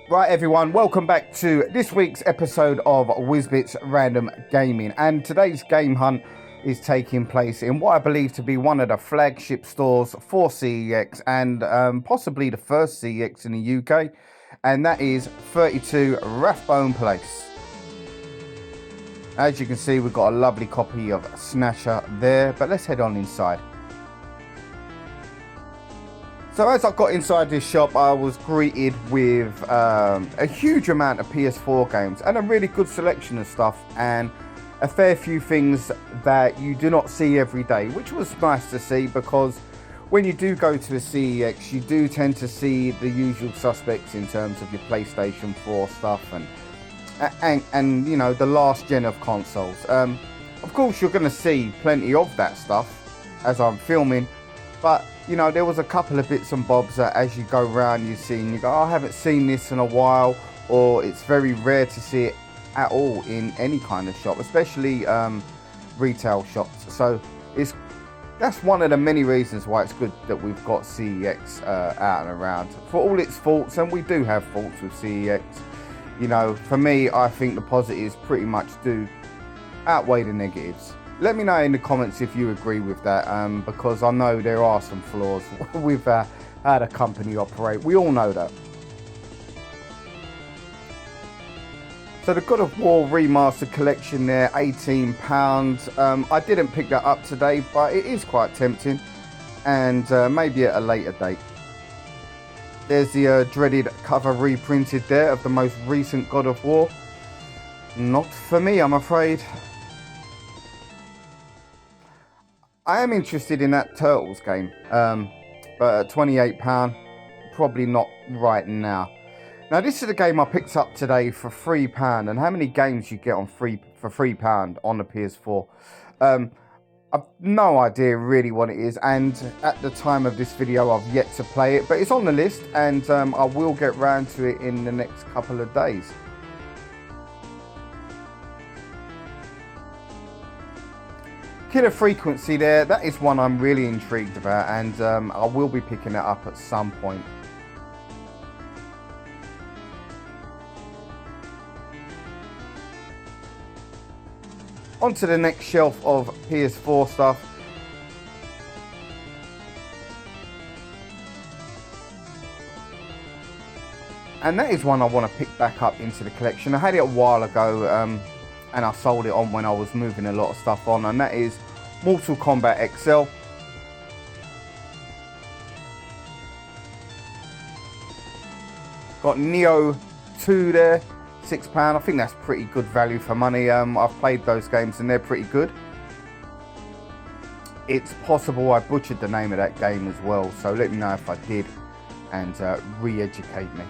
Right, everyone, welcome back to this week's episode of Whizbit's Random Gaming. And today's game hunt is taking place in what I believe to be one of the flagship stores for CEX and possibly the first CEX in the UK. And that is 32 Rathbone Place. As you can see, we've got a lovely copy of Snatcher there, but let's head on inside. So as I got inside this shop, I was greeted with a huge amount of PS4 games and a really good selection of stuff and a fair few things that you do not see every day, which was nice to see because when you do go to a CEX, you do tend to see the usual suspects in terms of your PlayStation 4 stuff and you know, the last gen of consoles. Of course, you're going to see plenty of that stuff as I'm filming, but you know, there was a couple of bits and bobs that as you go around you see and you go, oh, I haven't seen this in a while, or it's very rare to see it at all in any kind of shop, especially retail shops. So that's one of the many reasons why it's good that we've got CEX out and around. For all its faults, and we do have faults with CEX, you know, for me, I think the positives pretty much do outweigh the negatives. Let me know in the comments if you agree with that, because I know there are some flaws with how the company operate. We all know that. So the God of War Remastered Collection there, £18. I didn't pick that up today, but it is quite tempting, and maybe at a later date. There's the dreaded cover reprinted there of the most recent God of War. Not for me, I'm afraid. I am interested in that Turtles game, but at £28, probably not right now. Now, this is a game I picked up today for £3, and how many games you get for £3 on the PS4? I've no idea really what it is, and at the time of this video, I've yet to play it, but it's on the list, and I will get round to it in the next couple of days. Killer Frequency there, that is one I'm really intrigued about, and I will be picking it up at some point. On to the next shelf of PS4 stuff. And that is one I want to pick back up into the collection. I had it a while ago, and I sold it on when I was moving a lot of stuff on, and that is Mortal Kombat XL. Got Neo 2 there, £6. I think that's pretty good value for money. I've played those games and they're pretty good. It's possible I butchered the name of that game as well, so let me know if I did and re-educate me.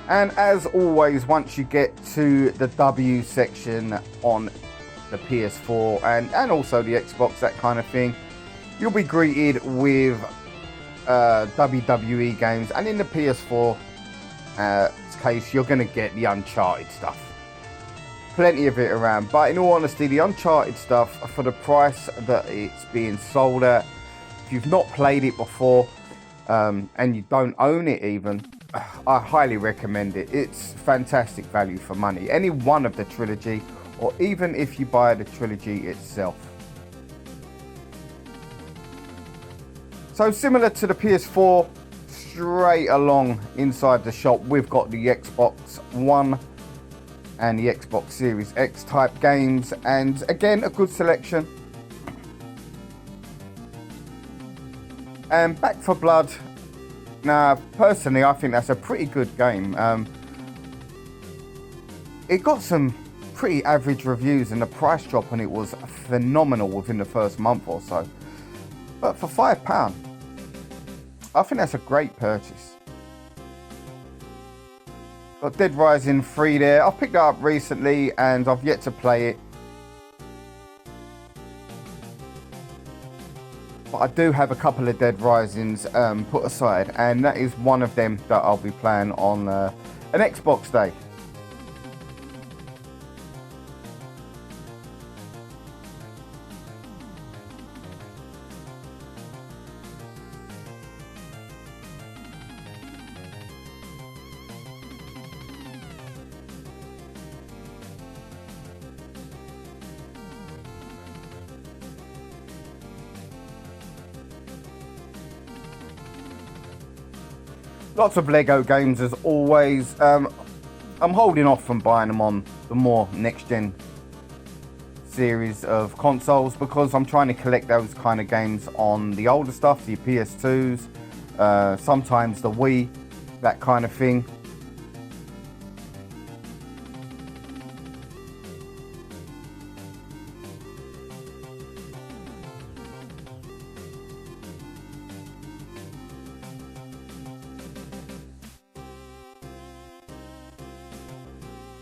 And as always, once you get to the W section on the PS4 and also the Xbox, that kind of thing, you'll be greeted with WWE games. And in the PS4 case, you're going to get the Uncharted stuff. Plenty of it around. But in all honesty, the Uncharted stuff, for the price that it's being sold at, if you've not played it before and you don't own it even, I highly recommend it. It's fantastic value for money. Any one of the trilogy, or even if you buy the trilogy itself. So similar to the PS4, straight along inside the shop, we've got the Xbox One and the Xbox Series X type games. And again, a good selection. And Back 4 Blood. Now, personally, I think that's a pretty good game. It got some pretty average reviews, and the price drop on it was phenomenal within the first month or so. But for £5, I think that's a great purchase. Got Dead Rising 3 there. I've picked it up recently, and I've yet to play it. But I do have a couple of Dead Risings put aside, and that is one of them that I'll be playing on an Xbox day. Lots of Lego games as always. I'm holding off from buying them on the more next-gen series of consoles because I'm trying to collect those kind of games on the older stuff, the PS2s, sometimes the Wii, that kind of thing.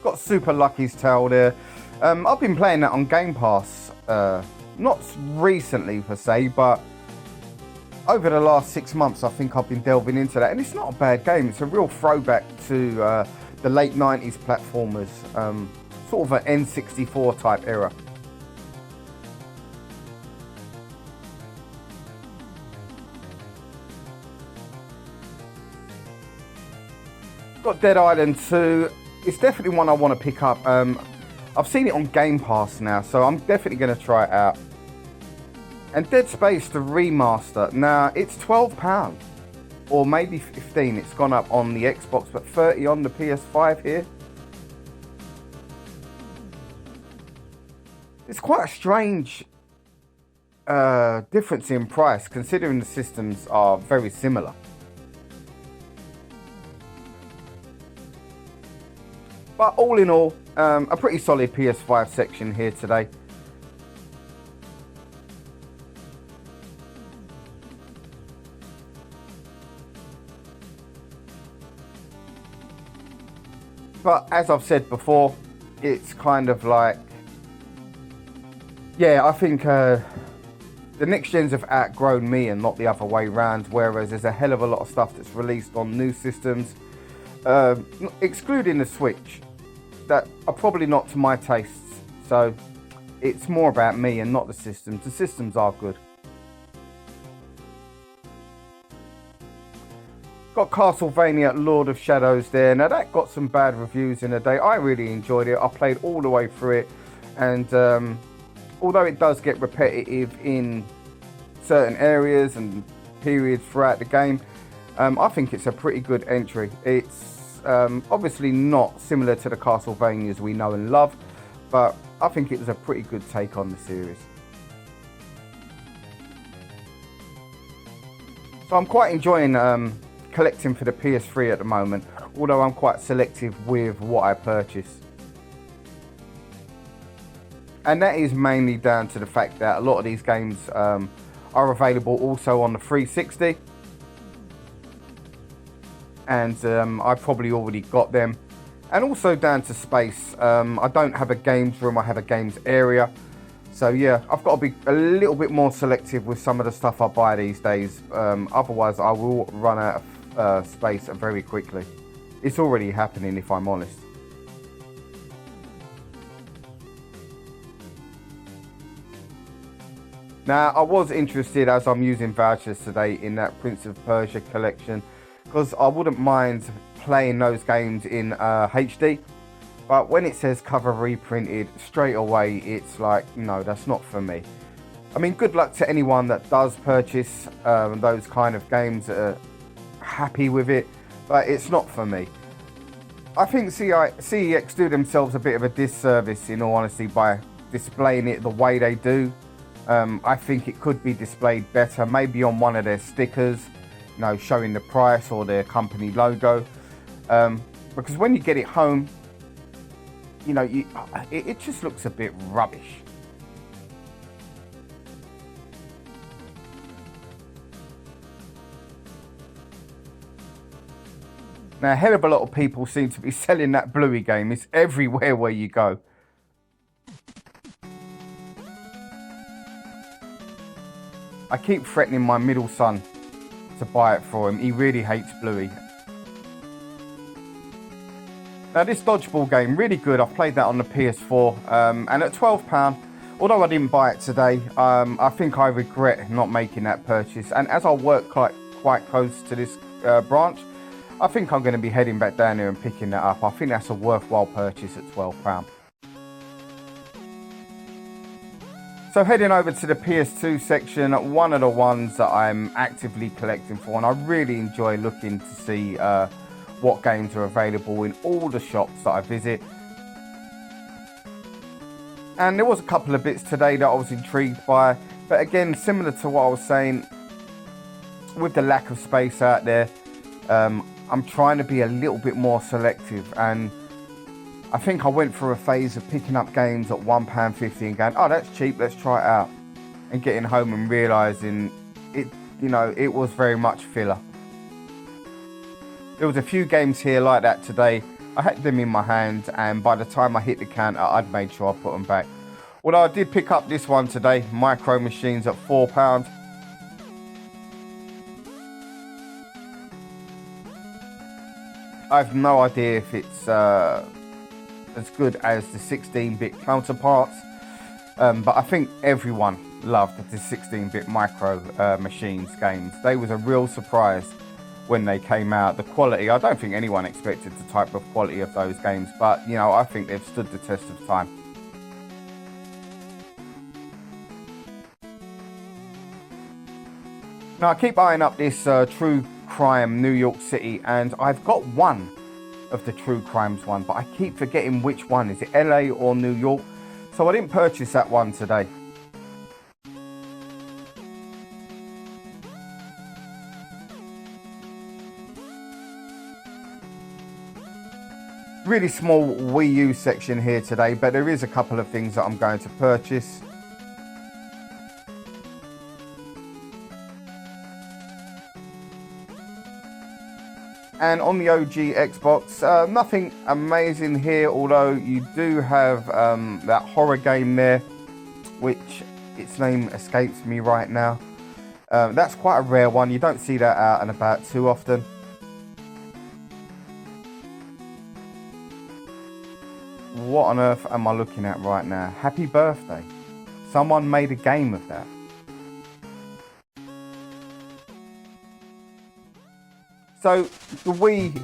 Got Super Lucky's Tale there. I've been playing that on Game Pass, not recently per se, but over the last 6 months I think I've been delving into that, and it's not a bad game. It's a real throwback to the late 90s platformers, sort of an N64 type era. Got Dead Island 2. It's definitely one I want to pick up. I've seen it on Game Pass now, so I'm definitely going to try it out. And Dead Space, the remaster. Now, it's £12, or maybe 15. It's gone up on the Xbox, but 30 on the PS5 here. It's quite a strange difference in price, considering the systems are very similar. But all in all, a pretty solid PS5 section here today. But as I've said before, it's kind of like, yeah, I think the next gens have outgrown me and not the other way around, whereas there's a hell of a lot of stuff that's released on new systems, excluding the Switch, that are probably not to my tastes. So it's more about me and not the systems. The systems are good. Got Castlevania Lord of Shadows there. Now that got some bad reviews in a day. I really enjoyed it. I played all the way through it, and although it does get repetitive in certain areas and periods throughout the game, I think it's a pretty good entry. It's obviously not similar to the Castlevanias we know and love, but I think it was a pretty good take on the series. So I'm quite enjoying collecting for the PS3 at the moment, although I'm quite selective with what I purchase. And that is mainly down to the fact that a lot of these games are available also on the 360. And I've probably already got them, and also down to space. I don't have a games room, I have a games area, so yeah, I've got to be a little bit more selective with some of the stuff I buy these days, otherwise I will run out of space very quickly. It's already happening, if I'm honest. Now, I was interested, as I'm using vouchers today, in that Prince of Persia collection, because I wouldn't mind playing those games in HD, but when it says cover reprinted, straight away it's like, no, that's not for me. I mean, good luck to anyone that does purchase those kind of games that are happy with it, but it's not for me. I think CEX do themselves a bit of a disservice, in all honesty, by displaying it the way they do. I think it could be displayed better, maybe on one of their stickers, you know, showing the price or their company logo, because when you get it home, you know, it just looks a bit rubbish. Now, a hell of a lot of people seem to be selling that Bluey game. It's everywhere where you go. I keep threatening my middle son to buy it for him. He really hates Bluey. Now, this dodgeball game, really good. I've played that on the PS4, and at £12, although I didn't buy it today, I think I regret not making that purchase. And as I work quite close to this branch, I think I'm going to be heading back down there and picking that up. I think that's a worthwhile purchase at £12. So heading over to the PS2 section, one of the ones that I'm actively collecting for, and I really enjoy looking to see what games are available in all the shops that I visit. And there was a couple of bits today that I was intrigued by, but again, similar to what I was saying, with the lack of space out there, I'm trying to be a little bit more selective, and I think I went through a phase of picking up games at £1.50 and going, oh, that's cheap, let's try it out. And getting home and realising it, it was very much filler. There was a few games here like that today. I had them in my hand, and by the time I hit the counter, I'd made sure I put them back. Although I did pick up this one today, Micro Machines at £4. I have no idea if it's as good as the 16-bit counterparts, but I think everyone loved the 16-bit Micro Machines games. They was a real surprise when they came out. The quality, I don't think anyone expected the type of quality of those games, but I think they've stood the test of time. Now I keep eyeing up this True Crime New York City, and I've got one of the True Crimes one, but I keep forgetting which one. Is it LA or New York? So I didn't purchase that one today. Really small Wii U section here today, but there is a couple of things that I'm going to purchase. And on the OG Xbox, nothing amazing here, although you do have that horror game there, which its name escapes me right now. That's quite a rare one. You don't see that out and about too often. What on earth am I looking at right now? Happy Birthday. Someone made a game of that. So the Wii,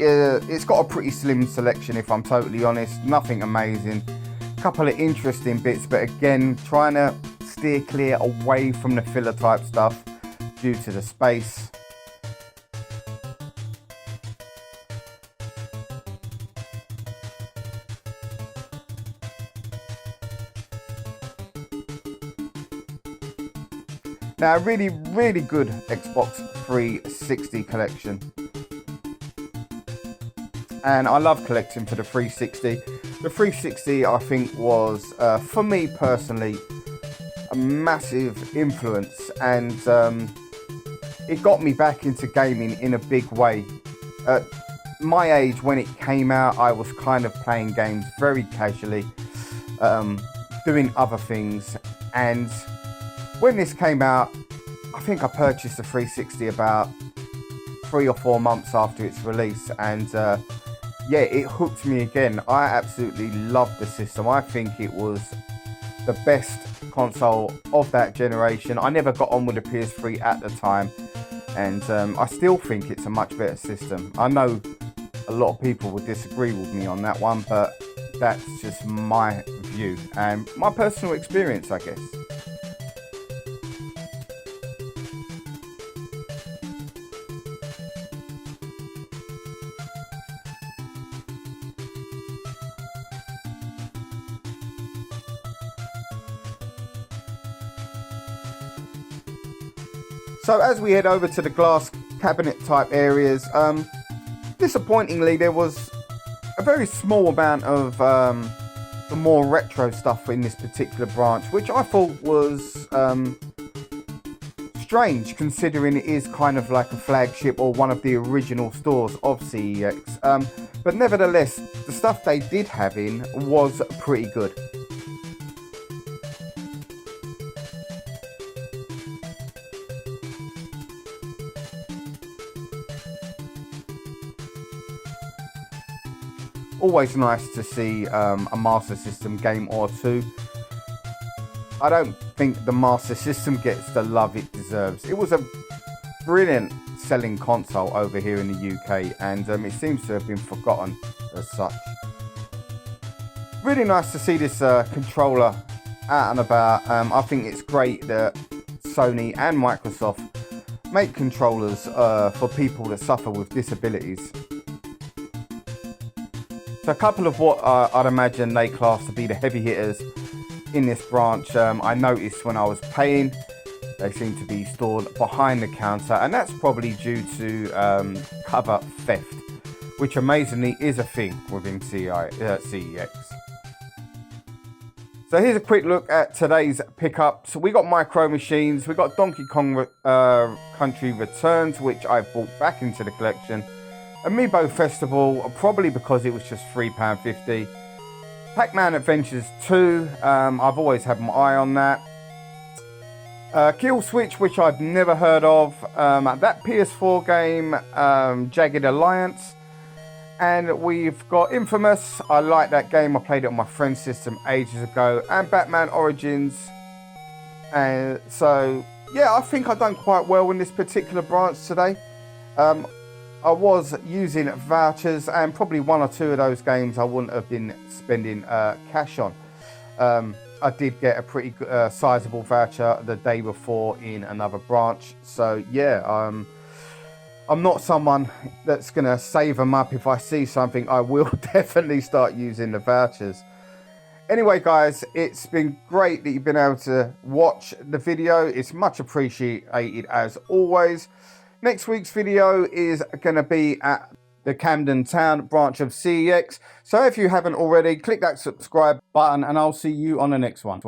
it's got a pretty slim selection if I'm totally honest. Nothing amazing. Couple of interesting bits, but again, trying to steer clear away from the filler type stuff due to the space. Now, a really, really good Xbox 360 collection. And I love collecting for the 360. The 360, I think, was, for me personally, a massive influence. And it got me back into gaming in a big way. At my age, when it came out, I was kind of playing games very casually, doing other things. And when this came out, I think I purchased the 360 about 3 or 4 months after its release, and yeah, it hooked me again. I absolutely loved the system. I think it was the best console of that generation. I never got on with the PS3 at the time, and I still think it's a much better system. I know a lot of people would disagree with me on that one, but that's just my view and my personal experience, I guess. So as we head over to the glass cabinet type areas, disappointingly there was a very small amount of the more retro stuff in this particular branch, which I thought was strange considering it is kind of like a flagship or one of the original stores of CEX. But nevertheless, the stuff they did have in was pretty good. Always nice to see a Master System game or two. I don't think the Master System gets the love it deserves. It was a brilliant selling console over here in the UK, and it seems to have been forgotten as such. Really nice to see this controller out and about. I think it's great that Sony and Microsoft make controllers for people that suffer with disabilities. So a couple of what I'd imagine they class to be the heavy hitters in this branch, I noticed when I was paying, they seem to be stored behind the counter, and that's probably due to cover theft, which amazingly is a thing within CEX. So here's a quick look at today's pickups. We got Micro Machines, we got Donkey Kong Country Returns, which I brought back into the collection. Amiibo Festival, probably because it was just £3.50. Pac-Man Adventures 2, I've always had my eye on that. Kill Switch, which I've never heard of. That PS4 game, Jagged Alliance. And we've got Infamous. I like that game. I played it on my friend's system ages ago. And Batman Origins. And so, yeah, I think I've done quite well in this particular branch today. I was using vouchers, and probably one or two of those games I wouldn't have been spending cash on. I did get a pretty sizable voucher the day before in another branch. So, yeah, I'm not someone that's going to save them up. If I see something, I will definitely start using the vouchers. Anyway, guys, it's been great that you've been able to watch the video. It's much appreciated as always. Next week's video is going to be at the Camden Town branch of CEX. So if you haven't already, click that subscribe button and I'll see you on the next one.